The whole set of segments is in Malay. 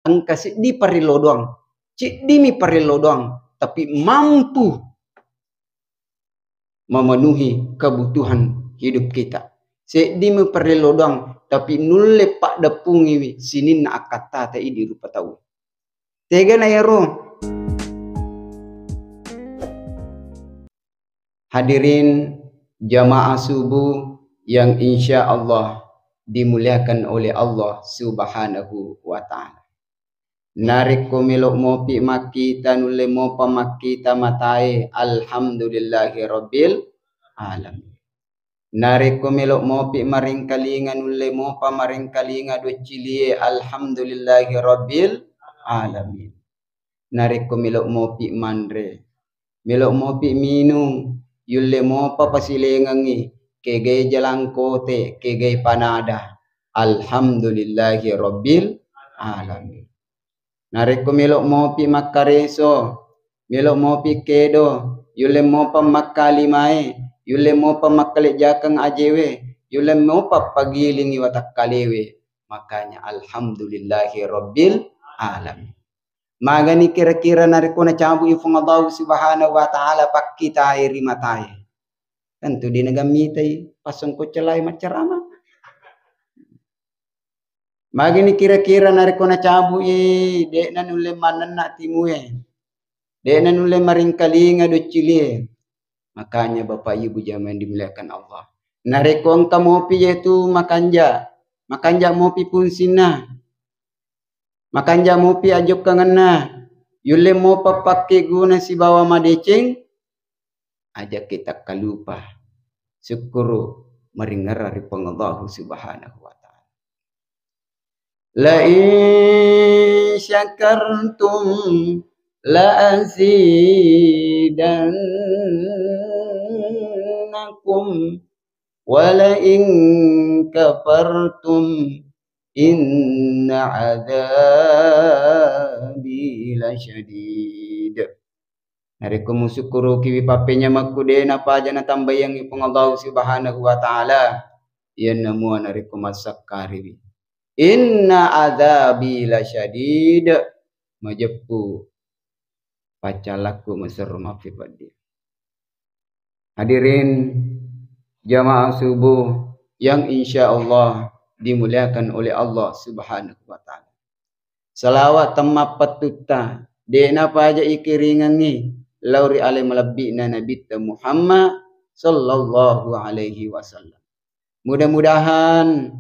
angka di parilo doang. Cik dimi parilo doang, tapi mampu memenuhi kebutuhan hidup kita. Dimi parilo doang, tapi nulle pak depungi sinin akata tai di rupa tahu. Tega na yaro. Hadirin jamaah subuh yang insya Allah dimuliakan oleh Allah Subhanahu wa ta'ala. Narik ko milok mopi makita nulle mopa makita matai alhamdulillahi rabbil alamin. Narik ko milok mopi maring kalinga nulle mopa maring kalinga do cilie alhamdulillahi rabbil alamin. Narik ko milok mopi mandre, milok mopi minum yulle mopa pasilengangi kegay jalang kote kegay panada alhamdulillahi rabbil alamin. Narik ko milok mopi makareso, milok mopi kedo yulle mopa makalimae, yulle mopa makalejakang ajewe, yulle mopa pagilingi watak kalewe, makanya alhamdulillahi rabbil alamin. Magani kira-kira nariko na cabu ifong Allah subhanahu wa ta'ala pakita iri matai. Tentu di negamitai pasang ko celai macarama. Magani kira-kira nariko na cabu dek na nulle manan na timue. Dek na nulle maring kalinga do cilie. Makanya Bapak Ibu jamaah dimuliakan Allah. Nariko ang kamopi yaitu makanja. Makanja mopi pun sina. Makanja mopi ajok kangana. Yule mo papake guna si bawa madeceng. Aja kita kalupa. Syukuru maringara ripang Allah subhanahu wa ta'ala. La in syakartum la azidannakum wa la in kafartum inna adzabi lasyadid. Nariko musukuru kiwi papenya makude na paja na tambayang ipong Allah subhanahu wa ta'ala. Yan namuha nariko masakariwi. Inna adzabi lasyadid. Majepu pacalaku mesur mafi padi. Hadirin jamaah subuh yang insya Allah dimuliakan oleh Allah subhanahu wa ta'ala. Salawat temma patuta. Dena paja ikiringangi. Lauri alai malabbi'na nabita Muhammad sallallahu alaihi wasallam. Mudah-mudahan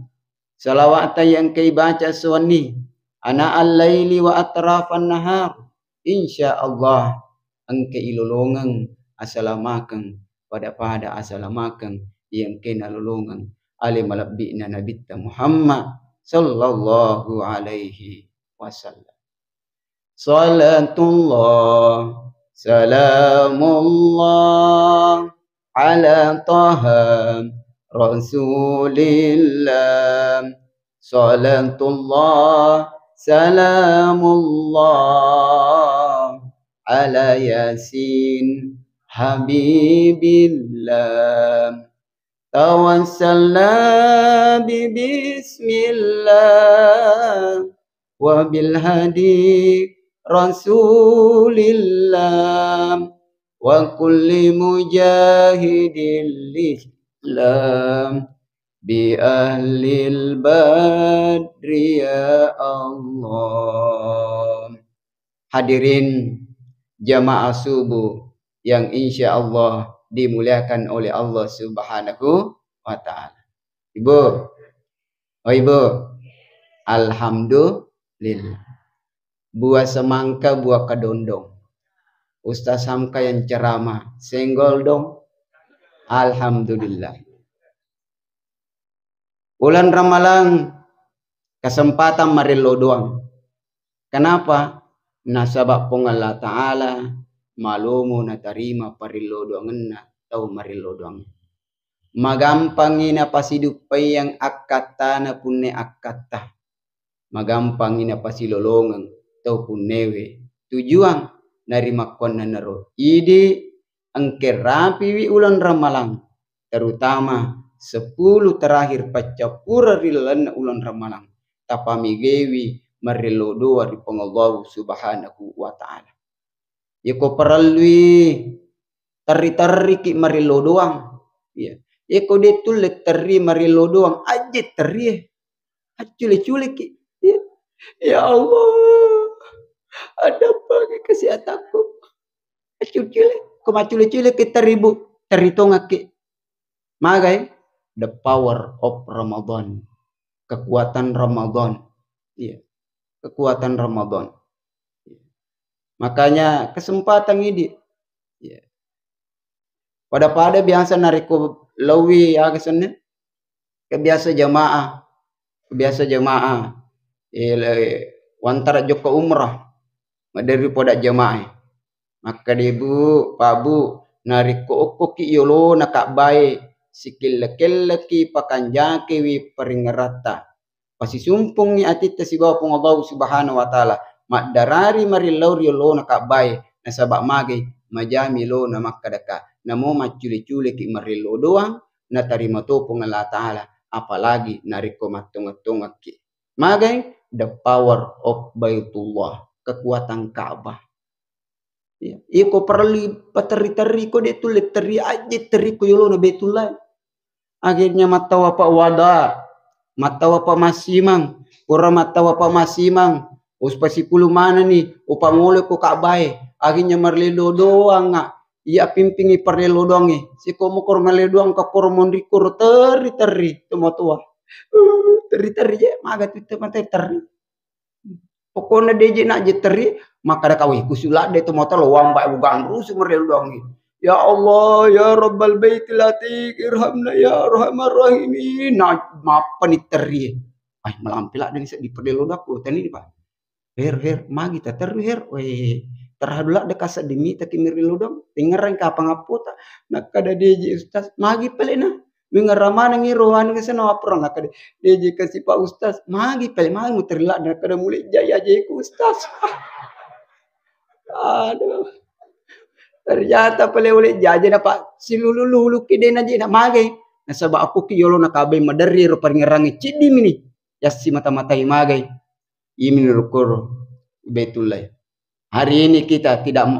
salawat yang kay baca suwani. Ana al-laili wa atrafan nahar. Insya Allah ang kailulungan asalamakan pada asalamakan yang kay nalulungan. Ali malabbi'na nabita Muhammad sallallahu alaihi wasallam. Salatullah salamullah ala taha rasulillah. Salatullah salamullah ala yasin habibillah. Tawassalna bismillah wa bil hadi rasulillah wa kulli mujahidin lillah bi ahlil badri ya Allah. Hadirin jamaah subuh yang insya Allah dimuliakan oleh Allah subhanahu wa ta'ala. Ibu, oh ibu, alhamdulillah. Buah semangka, buah kedondong. Ustaz Hamka yang ceramah, senggol dong. Alhamdulillah. Ulan Ramalan, kesempatan marilo doang. Kenapa? Nasabak pong Allah Ta'ala, malumu na tarima parilo doang na tau marilo doang. Magampangin na pasidupay yang akata na punne akata. Magampangin na pasilolongan tau punnewe. Tujuan narimakon na naro. Idi ang kerapi wi ulan Ramalan. Terutama 10 terakhir pacapura rilan na ulan Ramalan. Tapamigewi marilo doa ri Allah subhanahu wa ta'ala. Iko peralui tari-tari ki marilo doang. Ya. Iko detul tari marilo doang. Aje tari. Acule-cule ki. Ya. Ya Allah. Ada bagi kesehatanku. Acule-cule. Kumacule-cule kita ribu. Teritonga ki. Magai. The power of Ramadan. Kekuatan Ramadan. Iya. Kekuatan Ramadan. Makanya kesempatan ini. Ya. Pada biasa nariko lawi ya kesana. Kebiasa jamaah. Wantara joko umrah. Daripada jamaah. Maka debu, pabu, nariko okoki yolo nakak baik. Sikil laki pakanjaki wi peringerata. Pasi sumpung ni atita si bawa pung Allah subhanahu wa ta'ala. Mak darari marilau yolo nakak baik. Nasabak magi majami lo na makadaka. Namo maculi-culi ki marilo doang. Na tarima topong Allah ta'ala. Apalagi nariko matunga-tunga ki. Magai the power of Baitullah. Kekuatan Ka'bah. Ya. Iko perlu pateri-teri ko dia tulis teri aja teri ko yolo na Baitullah. Akhirnya mata wapa wada. Mata wapa masimang. Pura mata wapa masimang. Uspasi pulu mana nih. Upa mole ko Ka'bah. Akhirnya marlelo doang nga. Iya pimpingi parlelo doang nih. Si komo kor marlelo doang ka kor mondrikur teri-teri. Tuma tua. Teri-teri je. Maga tu mata teri. Pokoknya dia nak je teri. Maka ada kawih kusulat dia tu mata lo wambak bukan rusuh marlelo doang nih. Ya Allah, ya Rabbal Baitil Atiq, irhamna ya Rahman Rahimin. Nah, apa nih teri? Ay, melampilak dan di perlelo daku. Tani di pak. Her, magi ta teru her. Weh, terhadulak de kasat demi ta kimirilo dong. Tingerang ka pangapota. Nakada deje ustaz, magi pele na. Mingaramana ngirohan ke sana apron nakada deje kasih pak ustaz. Magi pele magi muterlak nakada mulai jaya ku ustaz. Aduh. Ternyata pale oleh jaja na pak silulu kide na je na magi. Nasaba aku ki yolo nakabe madari ro paringerangi cidi mini. Yasi mata-mata magi. Ini rukur Baitullah. Hari ini kita tidak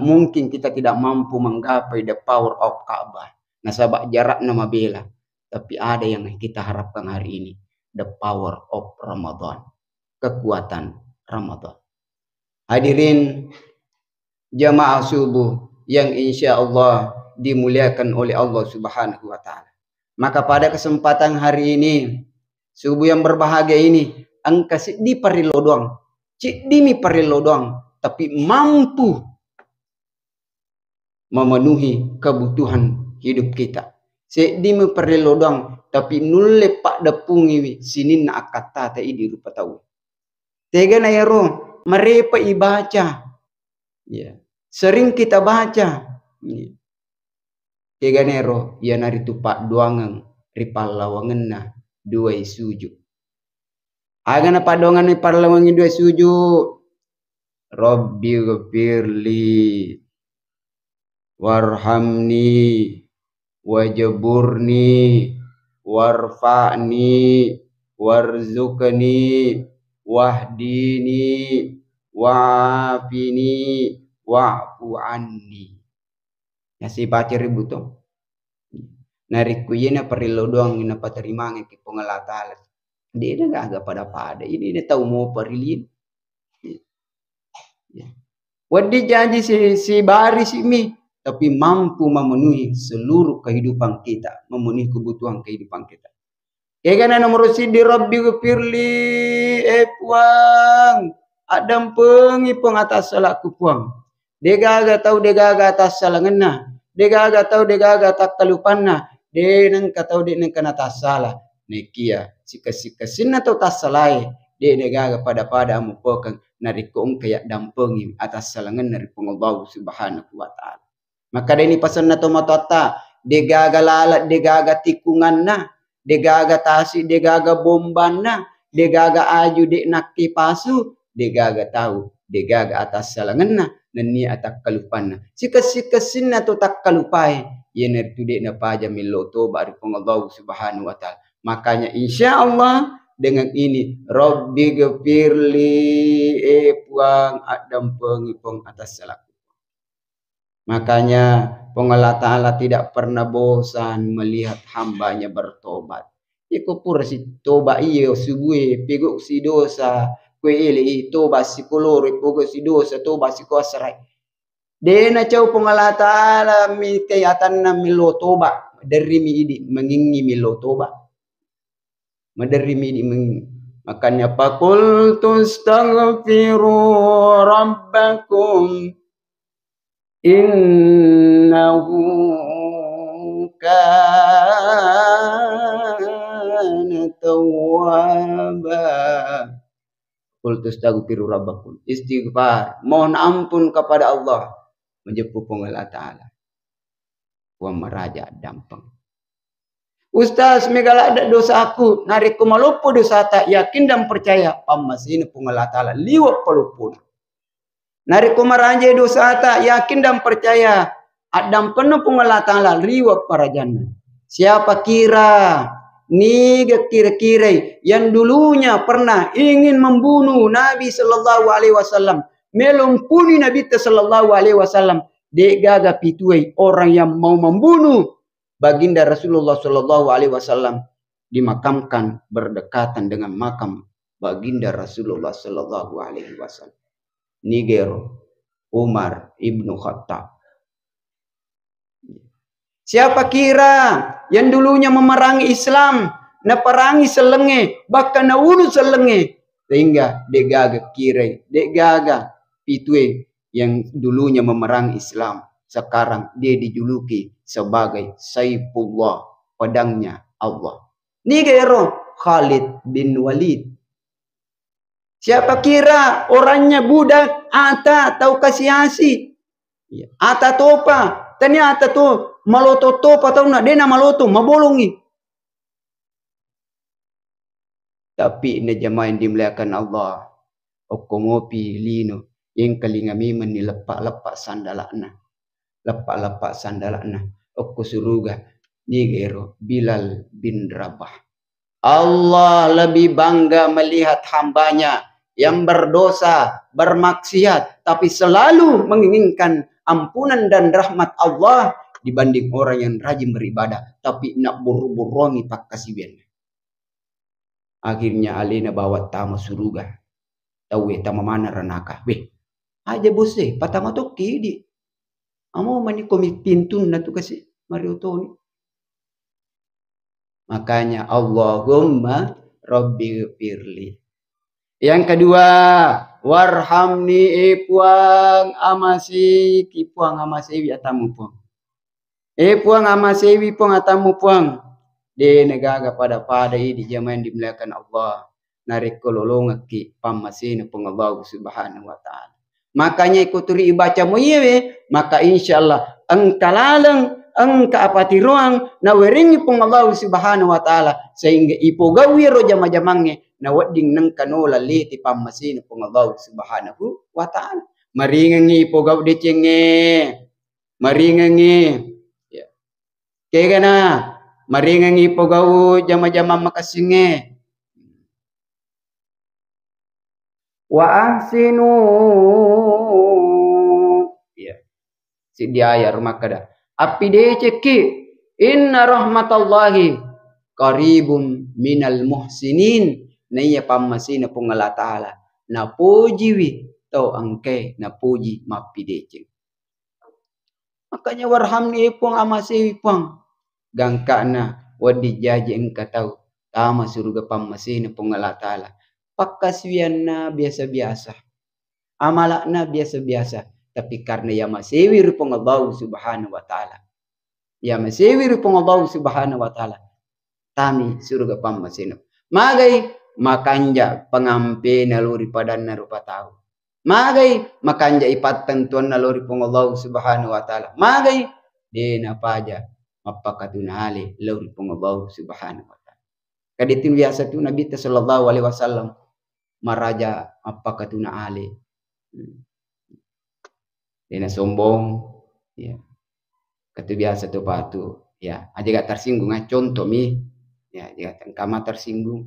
mampu menggapai the power of Ka'bah. Nasabak jarak nama bela. Tapi ada yang kita harapkan hari ini. The power of Ramadan. Kekuatan Ramadan. Hadirin jamaah subuh yang insya Allah dimuliakan oleh Allah subhanahu wa ta'ala. Maka pada kesempatan hari ini, subuh yang berbahagia ini, angka di parilo doang. Cik dimi parilo doang. Tapi mampu memenuhi kebutuhan hidup kita. Cik dimi parilo doang. Tapi nulle pak dapungi sinin na akata ta idi rupa tahu. Tega na yaro. Merepa ibaca. Ya. Sering kita baca. Ya. Tega nero. Ya nari tupak doangan. Ripal lawangan na. Dua sujud. Aga na padongan ni parlawangi dua sujud. Rabbi ghafirli warhamni wajburni warfa'ni warzuqni wahdini wa'afini wa'fu anni. Nasi baca ributo. Nariku yena perilo doang ina paterimangan ki pengalatalan. Dia dah agak pada. Ini dia tahu mau perilin. Ya. Wadi janji si baris ini. Tapi mampu memenuhi seluruh kehidupan kita. Memenuhi kebutuhan kehidupan kita. Ya kan nomor sidi Rabbi ghafirli. Puang. Adam pengi peng atas salahku puang. Dia gaga tahu dia gaga atas salah ngena. Dia gaga tahu dia gaga tak kalupanna. Dia nang tahu dia nang kena atas salah. Nekia sika-sika atau tas salai dia negaga pada amupokan narikong kayak dampengi atas salangan dari Allah subhanahu wa ta'ala. Maka ini pasan na tomatata degaga lalat degaga tikungan na degaga tasi degaga bomban na degaga aju dek nakki pasu degaga tahu degaga atas salangan na nani atak kalupan na sika-sika atau tak kalupai yener tu dek na paja miloto bari Allah subhanahu wa ta'ala. Makanya insya Allah dengan ini. Rabbi gfirli puang adam pengipong atas salah. Makanya Allah Ta'ala tidak pernah bosan melihat hambanya bertobat. Iko pura si toba iyo subuhi pegok si dosa kue ili toba si kolori pegok si dosa toba si kosrai. Dena cau Allah Ta'ala mi kayatan na milo toba dari mi idi mengingi milo toba. Madari mi idi mengingi. Makanya pakul tustaghfiru rabbakum innahu kana tawwaba. Qul tastaghfiru rabbakum. Istighfar, mohon ampun kepada Allah, menjemput Allah Ta'ala. Wa meraja dampang. Ustaz, megala ada dosa aku, narik kumalupu dosa tak yakin dan percaya, pamasin Allah Ta'ala liwat pelupun. Narik kumaraja dosa tak yakin dan percaya, adam penuh Allah Ta'ala liwat para jannah. Siapa kira niga kira-kira yang dulunya pernah ingin membunuh Nabi sallallahu alaihi wasallam, melumpuni Nabi sallallahu alaihi wasallam, degaga pituai orang yang mau membunuh baginda Rasulullah sallallahu alaihi wasallam dimakamkan berdekatan dengan makam baginda Rasulullah sallallahu alaihi wasallam. Nigero Umar ibnu Khattab. Siapa kira yang dulunya memerangi Islam, na perangi selenge, bahkan na ulu selenge, sehingga degaga kira, degaga pitue yang dulunya memerangi Islam, sekarang dia dijuluki sebagai Saifullah, pedangnya Allah. Nigero Khalid bin Walid. Siapa kira orangnya budak ata tahu kasihasi, ata topa, ternyata tuh maloto topa tahu nak dena maloto mabolongi. Tapi ini jemaah yang dimuliakan Allah, okomopi lino yang kalingami meni lepak-lepak sandalakna, lepak-lepak sandalakna, okko suruga nigero Bilal bin Rabah. Allah lebih bangga melihat hambanya yang berdosa, bermaksiat, tapi selalu menginginkan ampunan dan rahmat Allah dibanding orang yang rajin beribadah, tapi nak buru-burungi pak kasibian. Akhirnya alina bawa tamu suruga, tahu tamu mana ranaka, weh, aja bose, patama toki di, amo mani komit pintun na tu kasi mariotoni. Makanya Allahumma Rabbi firli. Yang kedua, warhamni puang amasi kipuang amasi atamu puang. Puang amasi puang atamu puang. De negaga pada di zaman dimuliakan Allah. Narik kololong ki pamasin pung Allah Subhanahu wa taala. Makanya ikuturi ibaca moyewe, maka insyaallah engkalalang engka apati ruang na weringi pung Allah Subhanahu wa taala sehingga ipogawi ro jama-jamange na wadding nang kanola liti pamasin pung Allah Subhanahu wa taala. Maringangi ipogaw decenge, maringangi ya. Kaya na maringangi ipogaw jama-jama makasinge. Wa ahsinu ya. Si dia rumah kada. Api de ceki inna rahmatallahi qaribun minal muhsinin. Naya pamasina pung Allah Ta'ala. Na puji wi tau angke na puji mapi de cek. Makanya warhamni pung amasi pung. Gangka na wadi jaji engka tau. Tama surga pamasina pung Allah Ta'ala. Pakaswian na biasa-biasa. Amalak na biasa-biasa. Tapi karena ya masewi rupang Allah Subhanahu wa taala. Ya masewi rupang Allah Subhanahu wa taala. Tami surga pamasin. Magai makanja pengampe naluri padanna rupa tahu. Magai makanja ipat tentuan naluri pang Allah Subhanahu wa taala. Magai dena paja mapakatuna ali luri pang Allah Subhanahu wa taala. Kaditin biasa tu Nabi sallallahu alaihi wasallam maraja mapakatuna ali. Dena sombong, ya. Kata biasa tu patu, ya. Aja gak tersinggung, contoh mi, ya. Jika kama tersinggung,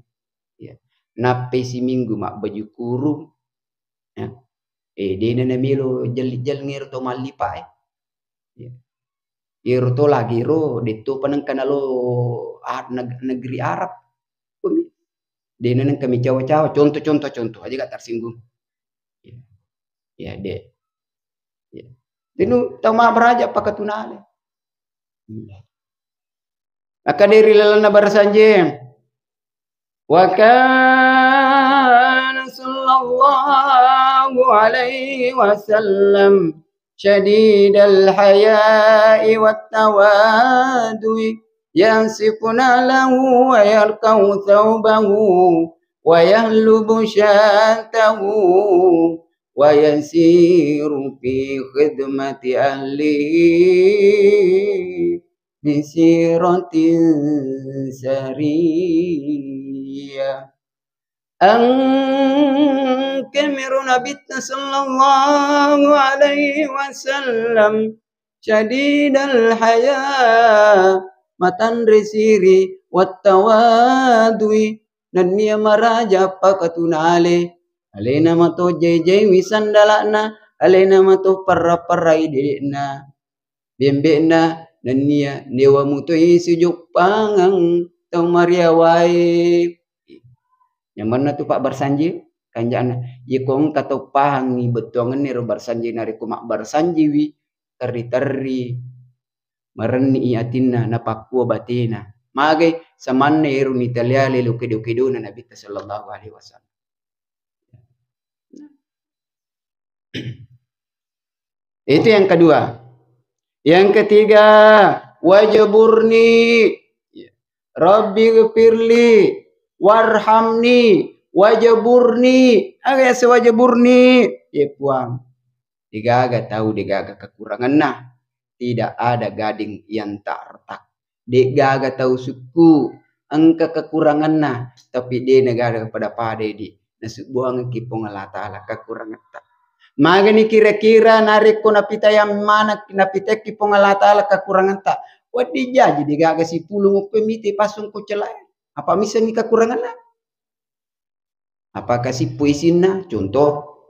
Ya. Nape si minggu mak baju kurung. Ya. Dia na milo jel ngir to malipa Ya. Iro to lagi ro dito panang kanalo negeri Arab. Dia nang kami cawa-cawa contoh aja gak tersinggung. Ya, ya dek. Ya. Dinu tama beraja pakatunale. Maka diri lalana barsanjing. Wa kana sallallahu alaihi wasallam syadidal haya'i wat tawadui yansifuna lahu wa yarkau thawbahu wa yahlubu syatahu wa yasiru fi khidmati ahlihi bisiratin sariyah. Kamiru Nabi sallallahu alaihi wasallam syadidal haya matan resiri wat tawadui dan niya maraja pakatunale alena mato jay wisandalana alena mato parra-parrai dedekna bembena dan niya newa mutoi sujuk pangang tau maria wae yang mana tu Pak Barsanji kanjana yekong katau pahang ni betuangan ni ro Barsanji nari kumak Barsanji wi teri mareni atinna napakua batina mage samanne eru ni taliale lu kedo na Nabi sallallahu alaihi wasallam. Itu yang kedua. Yang ketiga, wajaburni, Rabbi ghfirli, warhamni, wajaburni, agak sewajaburni, ya puang. Digaga tahu digaga kekurangan nah, tidak ada gading yang tak retak. Digaga tahu suku, angka kekurangan nah, tapi dia negara kepada pade di, nasib buang kipong Allah Ta'ala kekurangan tak. Magani kira-kira narik ko napita yang mana napita ki Allah Ta'ala kekurangan tak. Wadi jaji digaga si pulung pemiti pasung ko celai. Apa misalnya kekurangan lah? Apakah si puisina contoh?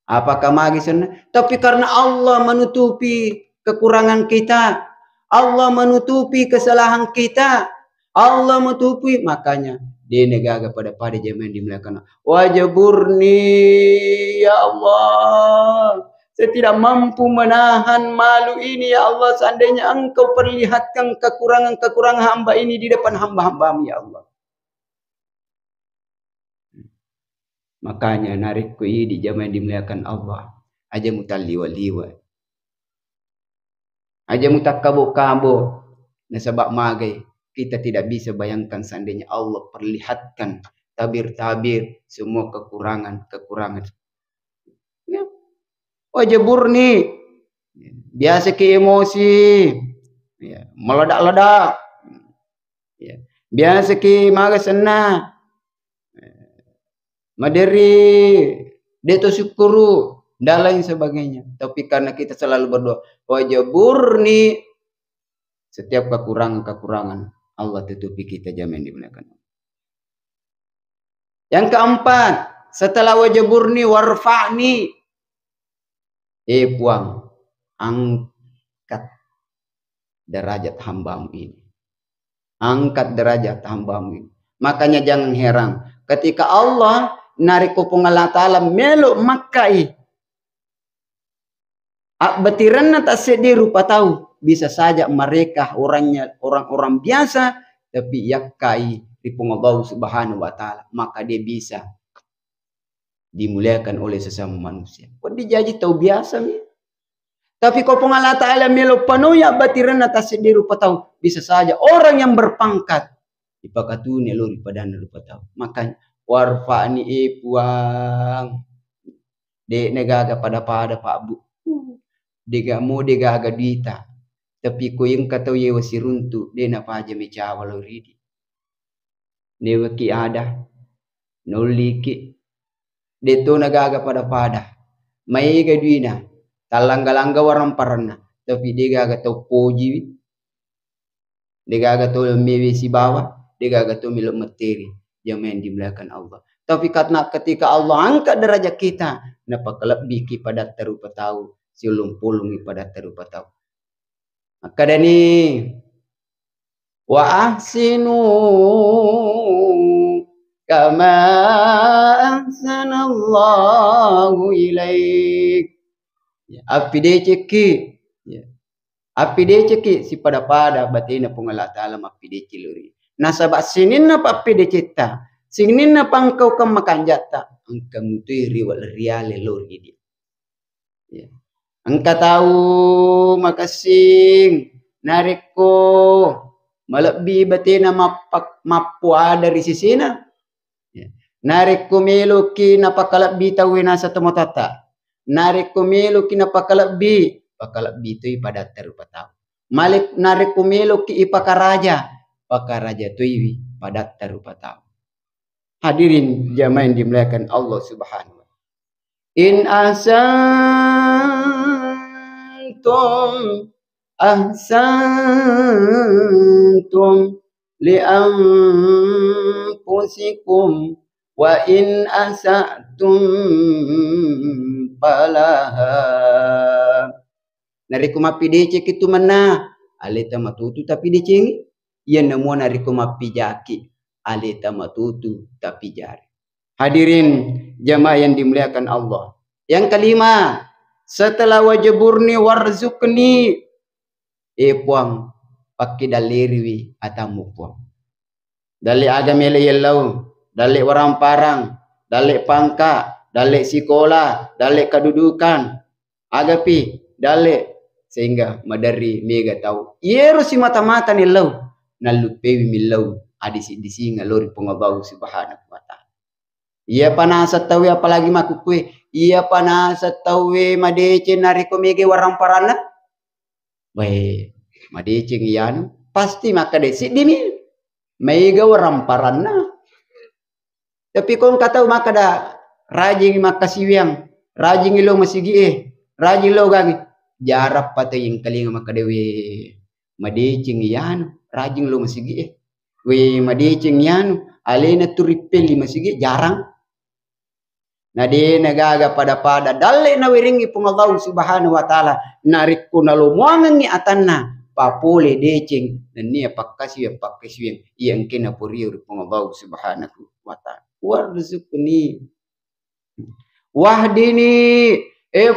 Apakah magisana? Tapi karena Allah menutupi kekurangan kita, Allah menutupi kesalahan kita, Allah menutupi makanya dia negaga pada zaman dimuliakan. Wajaburni ya Allah. Saya tidak mampu menahan malu ini ya Allah. Seandainya engkau perlihatkan kekurangan-kekurangan hamba ini di depan hamba-hambamu ya Allah. Makanya narikku ini di zaman dimuliakan Allah. Aja mutaliwa-liwa. Aja mutakabo-kabo. Nasabak magai. Kita tidak bisa bayangkan seandainya Allah perlihatkan tabir-tabir semua kekurangan. Ya. Wajaburni. Biasa ke emosi. Ya. Meledak-ledak. Ya. Biasa ke maga senang. Maderi. Deto syukuru. Dan lain sebagainya. Tapi karena kita selalu berdoa. Wajaburni. Setiap kekurangan. Allah tutupi kita jamin dimuliakan. Yang keempat, setelah wajaburni warfa'ni. Puang, angkat derajat hambamu ini. Angkat derajat hambamu ini. Makanya jangan heran. Ketika Allah narik kupung Allah Ta'ala meluk Makkah. Betiran tak sedih rupa tahu. Bisa saja mereka orang-orang biasa tapi yakai ripung Allah Subhanahu wa Ta'ala, maka dia bisa dimuliakan oleh sesama manusia. Kok dijaji tahu biasa nih? Tapi kau Allah Ta'ala melo penuh ya batiran atas sedih rupa tahu, bisa saja orang yang berpangkat dipakatuni lori padana rupa tahu. Makanya warfa'ni puang de negaga pada Pak Bu. Degaga dita. Tapi ko yung kataw yewa si runtu, de na pa me chawa loridi. Newa ki ada, noliki. Deto nagaga pada. May gadwina, talanggalangga warang parana. Tapi de gaga taw poji. De gaga taw mewe si bawa, de gaga taw milok materi. yang dimuliakan Allah. Tapi karena ketika Allah angkat derajat kita, napa kelebih ki pada terupa tahu, siulung pulungi pada terupa tahu. Maka dani wa ahsinu kama ahsanallahu ilaik. Ya, api dia ceki. Ya. Api dia ceki si pada batina pun Allah Ta'ala api dia ciluri. Nasabak sinin na api dia cita. Sinin na pangkau kam makan jata. Angka mutui riwal riale lor ini. Ya. Angka tahu makasing nariko malebih batina mapua dari sisina. Ya. Nariko meluki napakalebih tawin asa temotata. Narik kumelo kinapakalabi pakalabi toy pada terupa tao. Malik narik kumelo ki ipakaraja pakaraja toy pada terupa tao. Hadirin jamaah yang dimuliakan Allah Subhanahu wa taala. In ahsantum li anfusikum wa in asatum palaha. Nariku mapi decek itu mana? Aleta matutu tapi deceng. Ia nemu nariku mapi jaki. Aleta matutu tapi jari. Hadirin jamaah yang dimuliakan Allah. Yang kelima, setelah wajiburni warzukni. Puang pakai dalirwi atamu puang. Dali agama yelau. Dalik orang parang, dalik pangka, dalik sekolah, dalik kedudukan, agapi, dalik sehingga madari mega tahu. Iero si mata-mata ni lau, nalupewi milau adisi disi ngalori pengabau Subhanahu wa taala. Ia panasa tahu apalagi makukue, ia panasa tahu madece nariko mege warang parana. Baik, madece ngianu pasti maka desi dimi mega warang parana. Tapi kau kata maka dah rajin makasiwiang, rajin ilo masigi rajin lo gagi jarap patay yang kalinga maka dewe madecing yan, rajin lo masigi we madecing yan, alena turipeli masigi jarang. Nade nagaga pada dalle na wiringi pung Allah Subhanahu wa taala narik ko nalomuangan ni atanna papole decing nania pakasiwiang yang kena puriur pung Allah Subhanahu wa taala. Warzukni wahdini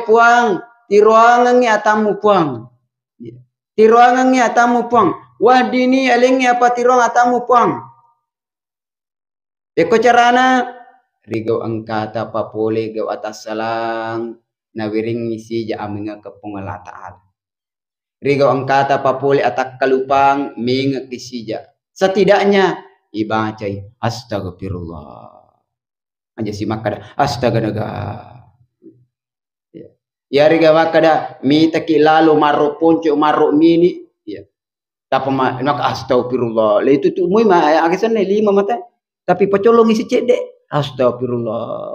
puang tiruangan ni atamu puang tiruangan ni atamu puang wahdini alingi apa tiruang atamu puang eko carana rigau angkata papole gau atas salang nawiring misi ja aminga kepung Allah Ta'ala rigau angkata papole atak kalupang minga kisija setidaknya ibacai astagfirullah aja si makada astaga naga ya riga makada mi taki lalu marro ponco marro mini ya tapa maka astagfirullah le itu tu mui ma akisan 5 mata tapi pacolong isi cede astagfirullah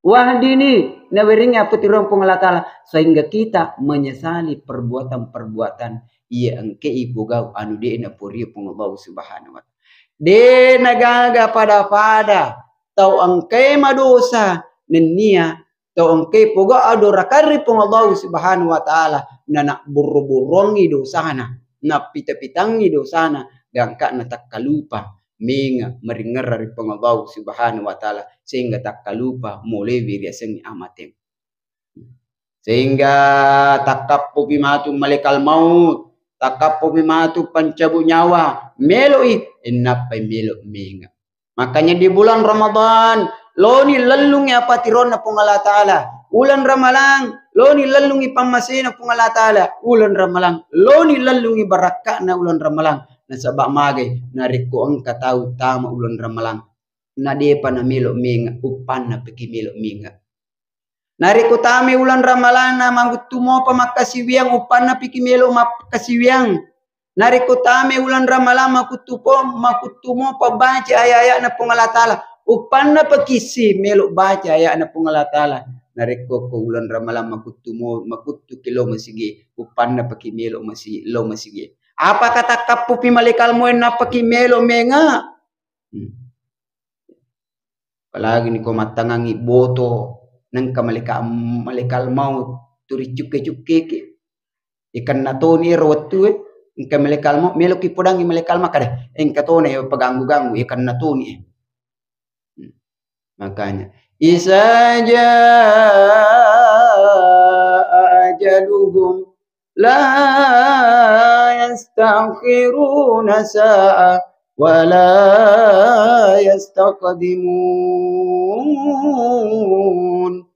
wahdini nawiringnya petirong pung Allah Ta'ala sehingga kita menyesali perbuatan-perbuatan ia engke ibu gau anu de na puri pung Allah Subhanahu wa taala de nagaga pada tau engke madosa nenia tau engke poga adora kari pung Allah Subhanahu wa taala nana burro-burrongi dosana na pita-pitangi dosana gangka na takkalupa menga meringar dari pung Allah Subhanahu wa taala sehingga takkalupa mulai wiriasengi amatem sehingga takappu bimatu malekal maut takapo bimatu pancabu nyawa meloi enapai melo menga. Makanya di bulan Ramadan loni lelungi apa tirona pung Allah Ta'ala. Ulan Ramalang loni lelungi pamasina pung Allah Ta'ala. Ulan Ramalang loni lelungi barakakna ulan Ramalang. Nasabak magai nariko angka tahu tama ulan Ramalang. Nadepa na melo menga upan na peki melo menga. Nariko tame ulan Ramalana mangutumo pa makasiwiang upan na pikimelo makasiwiang. Nariko tame ulan Ramalana makutumo pa baca ayat na pung Allah Ta'ala. Upan na pakisi melo baca ayat na pung Allah Ta'ala. Nariko ko ulan Ramalana makutu kilo masigi. Upan na pakimelo masigi. Apa kata kapu pi malikal mo na pakimelo menga. Apalagi ni ko matangangi boto nang malikal maut turi cuke-cuke ke. Ikan natoni rotu ikan malikal mau melo ki podangi malikal makade engka tone paganggu-ganggu ikan natoni. Makanya isa jaa ajaluhum la yastakhiruna sa'a wa la yastaqdimun.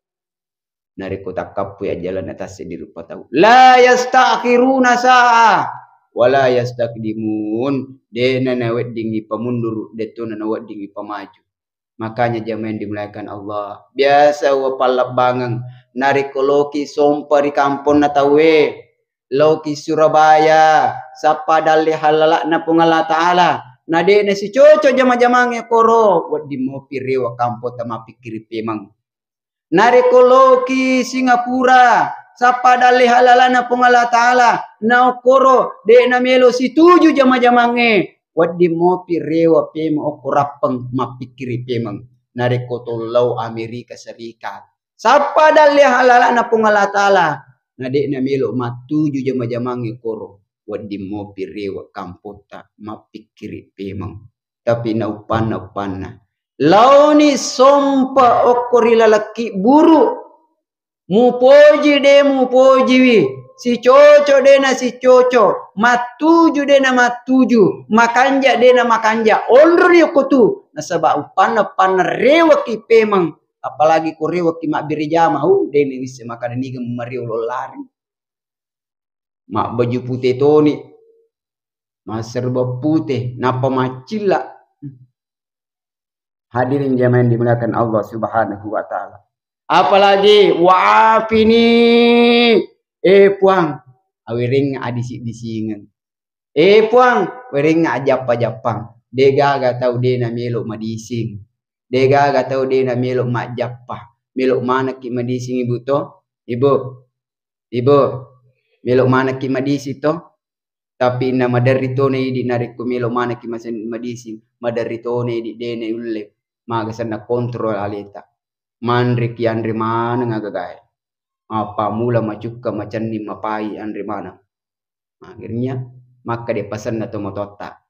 Nari ko takkapu ya jalan atas di rupa tahu. La yastakhiruna sa'a wa la yastaqdimun. Dena na weddingi pamundur detuna na weddingi pamaju. Makanya jamaah dimuliakan Allah. Biasa wa palabangang nari ko loki sompa di kampung na tawe. Loki Surabaya sapa dalli halala na pungala taala. Na dena si coco jama-jamange koro waddi mo pirewa kampo tama pikiri pemang. Nari koloki Singapura sapa dalli halalana pungala taala na okoro de na melo si tuju jama-jamange waddi mo pirewa pema okorapang mapikiri pemang. Nari kotolau Amerika Serikat sapa dalli halalana pungala taala na de na melo matuju jama-jamange koro waddi mo pirewa kampota mapikiri pemang. Tapi na upana launi sompa okori lalaki buru mupoji de mupoji wi si coco de na si coco matuju de na matuju makanja de na makanja ondro yokotu nasaba upana rewa ki pemang apalagi ko rewa ki mak birijama de ni wis makana niga mario lolari mak baju putih toni mas serba putih napa macilla. Hadirin jamaah dimuliakan Allah Subhanahu wa taala. Apalagi wa'afini puang awiring adisi-disingan. Puang wiring ajapa-japang. Dega ga tau de na melok madising. Dega ga tau de na melok majapah. Melok mana ki madising ibu to? Ibu. Melok mana ki madisi to? Tapi na madarito na idi nariku melok mana ki madising. Madarito na idi dene ulle. Magasan na kontrol alita mandri ki andri mana ngagagai apa mula macuka macan ni mapai andri mana akhirnya maka dia pesan na tomotota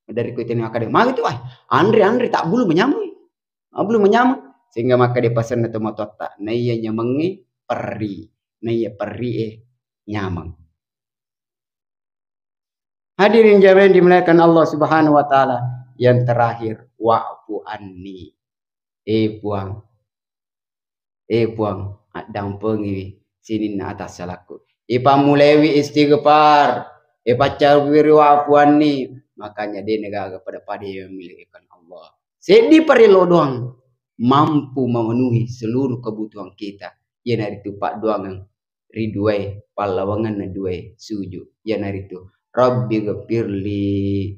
dari ku tini maka dia mag itu andri tak bulu menyamuk sehingga maka dia pesan na tomotota na iya nyamangi peri na iya peri nyamang. Hadirin jamaah dimuliakan Allah Subhanahu wa taala. Yang terakhir wa'fu anni puang adang pengiwi sinin atas salaku ipamulewi istighfar pacar wiri wa'fu anni makanya dia negaga pada yang memiliki Allah sedih perilo doang mampu memenuhi seluruh kebutuhan kita ya dari itu pak doang ridwai palawangan na duai suju ya dari itu Rabbi ghafirli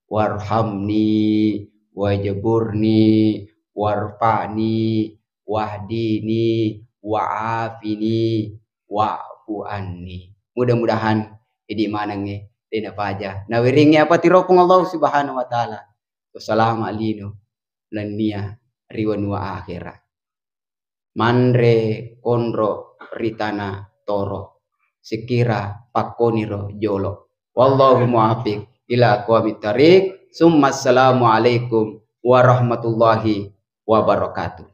warhamni wajaburni warfani wahdini wa'afini wa'fu anni. Mudah-mudahan di manange dina paja na wiringi apa tiropong Allah Subhanahu wa taala. Wassalamualaikum lania riwan wa akhirah. Mandre konro ritana toro sekira pakoniro jolo. Wallahu muwaffiq ila aqwamit thariq. Summa assalamu alaikum warahmatullahi wabarakatuh.